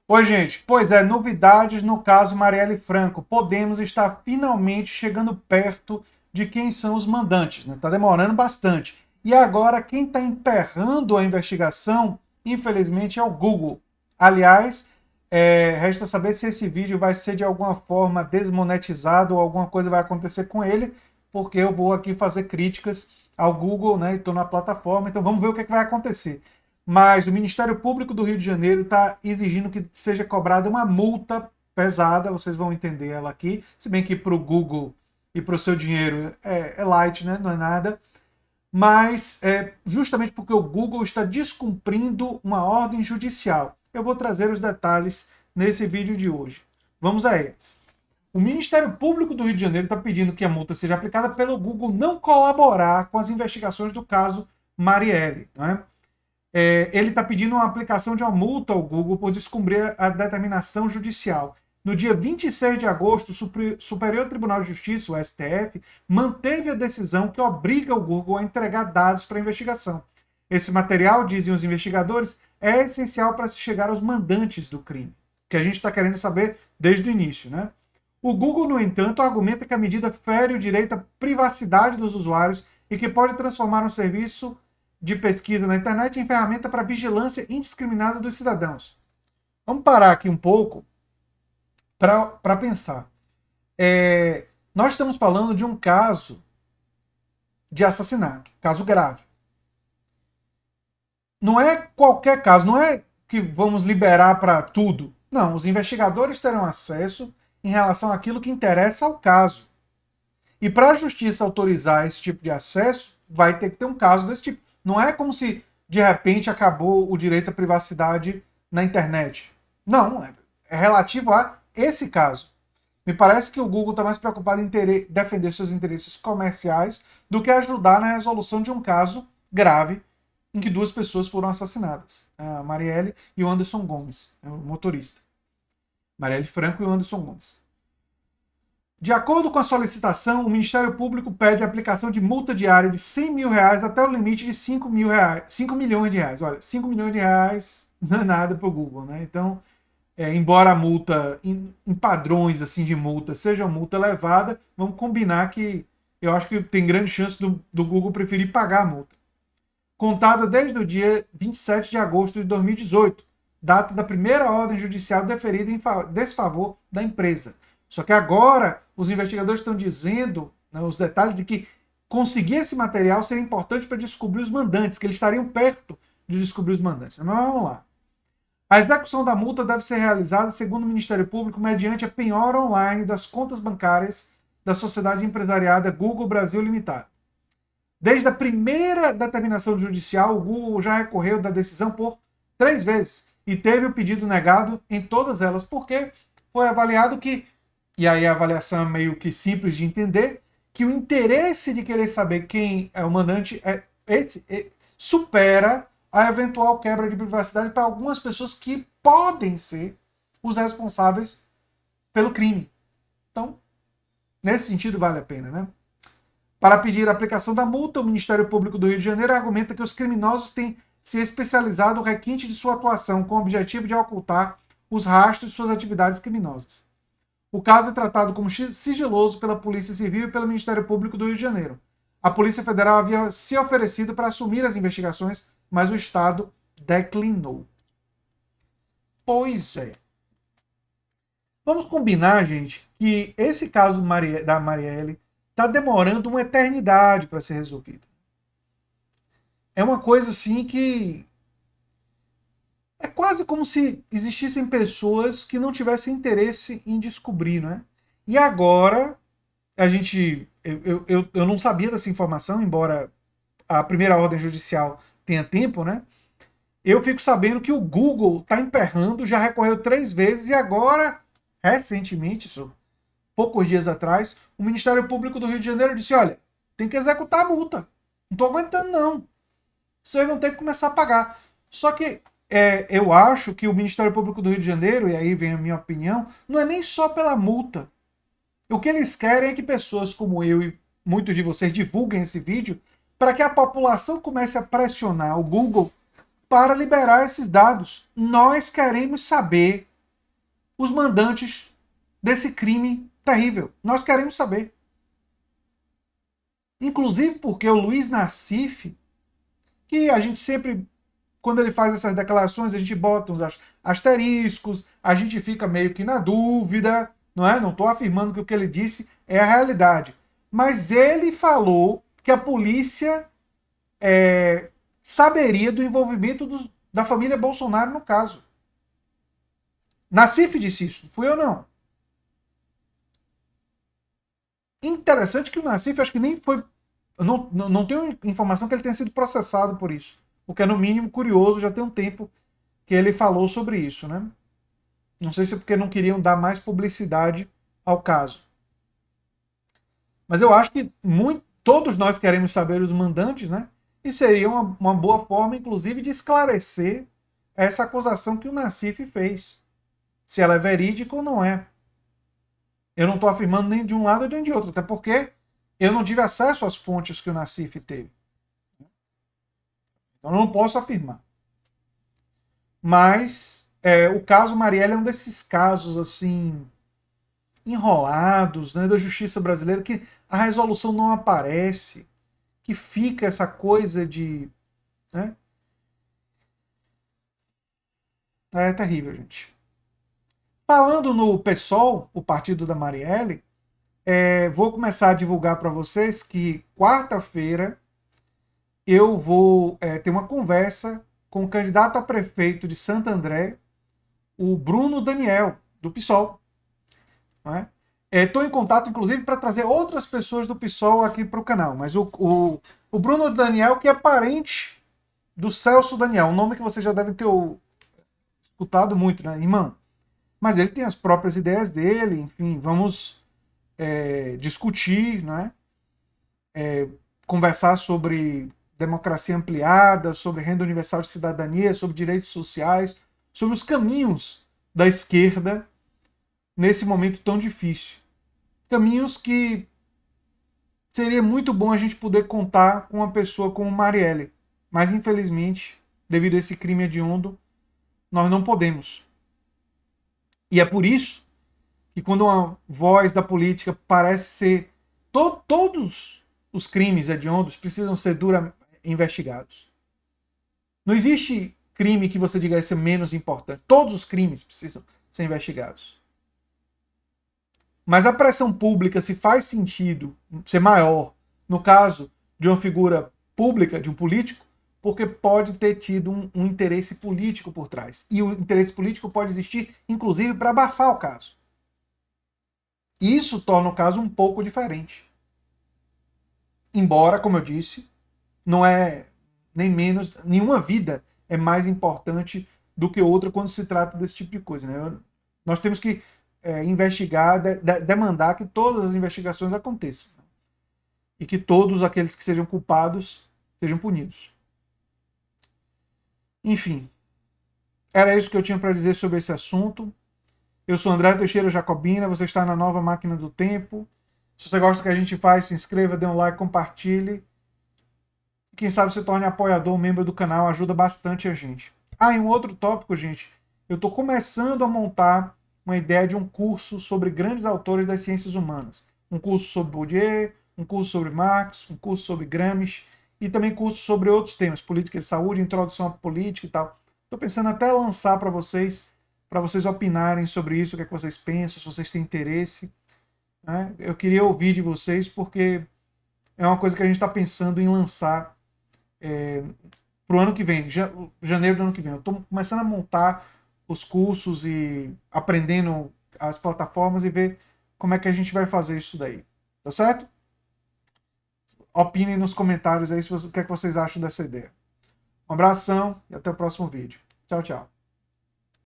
Oi, gente. Pois é, novidades no caso Marielle Franco. Podemos estar finalmente chegando perto de quem são os mandantes, né? Tá demorando bastante. E agora, quem está emperrando a investigação, infelizmente, é o Google. Aliás, resta saber se esse vídeo vai ser de alguma forma desmonetizado ou alguma coisa vai acontecer com ele, porque eu vou aqui fazer críticas ao Google, né? Estou na plataforma, então vamos ver o que vai acontecer. Mas o Ministério Público do Rio de Janeiro está exigindo que seja cobrada uma multa pesada, vocês vão entender ela aqui, se bem que para o Google e para o seu dinheiro é light, né? Não é nada. Mas justamente porque o Google está descumprindo uma ordem judicial. Eu vou trazer os detalhes nesse vídeo de hoje. Vamos a eles. O Ministério Público do Rio de Janeiro está pedindo que a multa seja aplicada pelo Google não colaborar com as investigações do caso Marielle. Né? Ele está pedindo uma aplicação de uma multa ao Google por descumprir a determinação judicial. No dia 26 de agosto, o Superior Tribunal de Justiça, o STF, manteve a decisão que obriga o Google a entregar dados para a investigação. Esse material, dizem os investigadores, é essencial para se chegar aos mandantes do crime, que a gente está querendo saber desde o início. Né? O Google, no entanto, argumenta que a medida fere o direito à privacidade dos usuários e que pode transformar um serviço de pesquisa na internet em ferramenta para vigilância indiscriminada dos cidadãos. Vamos parar aqui um pouco para pensar. Nós estamos falando de um caso de assassinato, caso grave. Não é qualquer caso, não é que vamos liberar para tudo. Não, os investigadores terão acesso em relação àquilo que interessa ao caso. E para a justiça autorizar esse tipo de acesso, vai ter que ter um caso desse tipo. Não é como se de repente acabou o direito à privacidade na internet. Não, é relativo a esse caso. Me parece que o Google está mais preocupado em defender seus interesses comerciais do que ajudar na resolução de um caso grave em que duas pessoas foram assassinadas. A Marielle e o Anderson Gomes, o motorista. Marielle Franco e o Anderson Gomes. De acordo com a solicitação, o Ministério Público pede a aplicação de multa diária de R$ 100 mil até o limite de R$ 5 milhões de reais. Olha, R$ 5 milhões de reais não é nada para o Google, né? Então, embora a multa, em padrões assim de multa, seja uma multa elevada, vamos combinar que eu acho que tem grande chance do Google preferir pagar a multa. Contada desde o dia 27 de agosto de 2018, data da primeira ordem judicial deferida em desfavor da empresa. Só que agora os investigadores estão dizendo, né, os detalhes de que conseguir esse material seria importante para descobrir os mandantes, que eles estariam perto de descobrir os mandantes. Mas vamos lá. A execução da multa deve ser realizada, segundo o Ministério Público, mediante a penhora online das contas bancárias da sociedade empresariada Google Brasil Limitada. Desde a primeira determinação judicial, o Google já recorreu da decisão por 3 vezes e teve o pedido negado em todas elas, porque foi avaliado que, e aí a avaliação é meio que simples de entender, que o interesse de querer saber quem é o mandante supera a eventual quebra de privacidade para algumas pessoas que podem ser os responsáveis pelo crime. Então, nesse sentido, vale a pena, né? Para pedir a aplicação da multa, o Ministério Público do Rio de Janeiro argumenta que os criminosos têm se especializado no requinte de sua atuação com o objetivo de ocultar os rastros de suas atividades criminosas. O caso é tratado como sigiloso pela Polícia Civil e pelo Ministério Público do Rio de Janeiro. A Polícia Federal havia se oferecido para assumir as investigações, mas o Estado declinou. Pois é. Vamos combinar, gente, que esse caso da Marielle está demorando uma eternidade para ser resolvido. É uma coisa assim que é quase como se existissem pessoas que não tivessem interesse em descobrir, né? E agora a gente, eu não sabia dessa informação, embora a primeira ordem judicial tenha tempo, né? Eu fico sabendo que o Google está emperrando, já recorreu 3 vezes e agora, recentemente, poucos dias atrás, o Ministério Público do Rio de Janeiro disse: olha, tem que executar a multa. Não estou aguentando, não. Vocês vão ter que começar a pagar. Só que eu acho que o Ministério Público do Rio de Janeiro, e aí vem a minha opinião, não é nem só pela multa. O que eles querem é que pessoas como eu e muitos de vocês divulguem esse vídeo para que a população comece a pressionar o Google para liberar esses dados. Nós queremos saber os mandantes desse crime terrível. Nós queremos saber. Inclusive porque o Luiz Nassif, que a gente sempre, quando ele faz essas declarações, a gente bota uns asteriscos, a gente fica meio que na dúvida, não é? Não estou afirmando que o que ele disse é a realidade. Mas ele falou que a polícia saberia do envolvimento da família Bolsonaro no caso. Nassif disse isso, fui eu não. Interessante que o Nassif, acho que nem foi. Não tenho informação que ele tenha sido processado por isso. O que é, no mínimo, curioso, já tem um tempo que ele falou sobre isso, né? Não sei se é porque não queriam dar mais publicidade ao caso. Mas eu acho que todos nós queremos saber os mandantes, né? E seria uma boa forma, inclusive, de esclarecer essa acusação que o Nassif fez. Se ela é verídica ou não é. Eu não estou afirmando nem de um lado nem de outro, até porque eu não tive acesso às fontes que o Nassif teve. Então eu não posso afirmar. Mas o caso Marielle é um desses casos assim enrolados, né, da justiça brasileira, que a resolução não aparece, que fica essa coisa de... Né? É terrível, gente. Falando no PSOL, o partido da Marielle, vou começar a divulgar para vocês que quarta-feira eu vou ter uma conversa com o candidato a prefeito de Santo André, o Bruno Daniel, do PSOL. Estou em contato, inclusive, para trazer outras pessoas do PSOL aqui para o canal. Mas o Bruno Daniel, que é parente do Celso Daniel, um nome que vocês já devem ter escutado muito, né, irmão? Mas ele tem as próprias ideias dele, enfim, vamos discutir, né? Conversar sobre democracia ampliada, sobre renda universal de cidadania, sobre direitos sociais, sobre os caminhos da esquerda nesse momento tão difícil. Caminhos que seria muito bom a gente poder contar com uma pessoa como Marielle. Mas, infelizmente, devido a esse crime hediondo, nós não podemos. E é por isso que quando uma voz da política parece ser... todos os crimes hediondos precisam ser duramente investigados. Não existe crime que você diga ser menos importante. Todos os crimes precisam ser investigados. Mas a pressão pública, se faz sentido ser maior, no caso de uma figura pública, de um político, porque pode ter tido um interesse político por trás. E o interesse político pode existir, inclusive, para abafar o caso. Isso torna o caso um pouco diferente. Embora, como eu disse, não é nem menos, nenhuma vida é mais importante do que outra quando se trata desse tipo de coisa. Né? Nós temos que investigar, demandar que todas as investigações aconteçam. Né? E que todos aqueles que sejam culpados sejam punidos. Enfim, era isso que eu tinha para dizer sobre esse assunto. Eu sou André Teixeira Jacobina, você está na Nova Máquina do Tempo. Se você gosta do que a gente faz, se inscreva, dê um like, compartilhe. Quem sabe se torne apoiador, membro do canal, ajuda bastante a gente. Ah, e um outro tópico, gente. Eu estou começando a montar uma ideia de um curso sobre grandes autores das ciências humanas. Um curso sobre Bourdieu, um curso sobre Marx, um curso sobre Gramsci e também curso sobre outros temas, política de saúde, introdução à política e tal. Estou pensando até lançar para vocês opinarem sobre isso, o que é que vocês pensam, se vocês têm interesse. Né? Eu queria ouvir de vocês porque é uma coisa que a gente está pensando em lançar para o ano que vem, janeiro do ano que vem. Eu estou começando a montar os cursos e aprendendo as plataformas e ver como é que a gente vai fazer isso daí. Tá certo? Opinem nos comentários aí o que é que vocês acham dessa ideia. Um abração e até o próximo vídeo. Tchau, tchau.